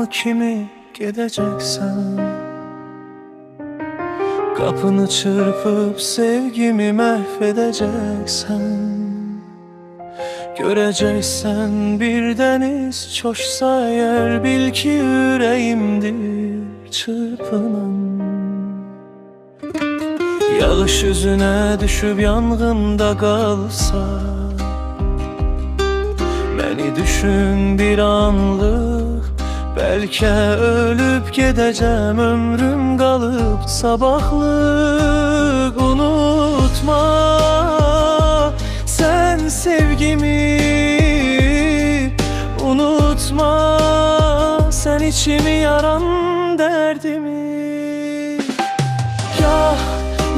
mı kimi gedeceksen? Kapını çırpıp sevgimi mahvedeceksen, göreceksen bir deniz coşsa eğer, bil ki yüreğimdir çırpınan. Yağış yüzüne düşüp yangında kalsa, beni düşün bir anlık. Belki ölüp gideceğim, ömrüm kalıp sabahlık. Unutma sen sevgimi, unutma sen içimi yaran derdimi. Gah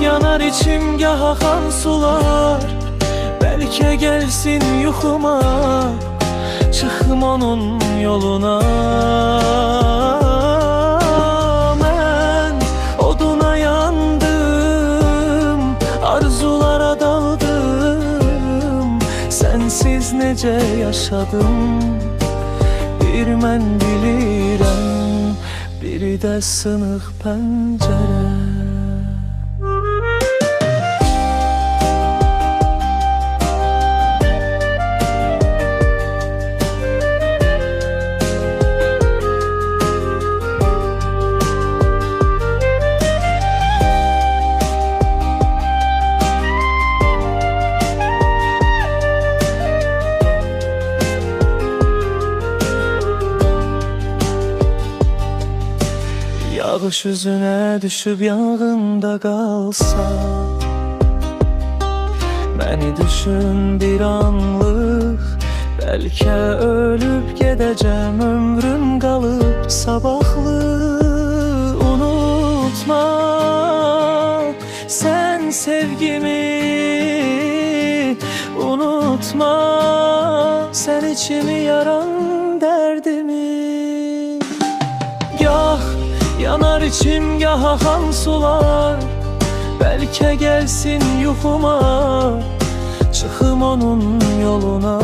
yanar içim, gah akan sular, belki gelsin yuhuma, çıkım onun yoluna. Ben oduna yandım, arzulara daldım, sensiz nece yaşadım bir mən bilirəm, biri de sınık pencere. Yağış yüzüne düşüp yangında kalsa, beni düşün bir anlık. Belki ölüp gideceğim, ömrüm kalıp sabahlık. Unutma sen sevgimi, unutma sen içimi yaran derdimi. Gah yanar içim, gah akan sular, belki gelsin yuhuma, çıkım onun yoluna.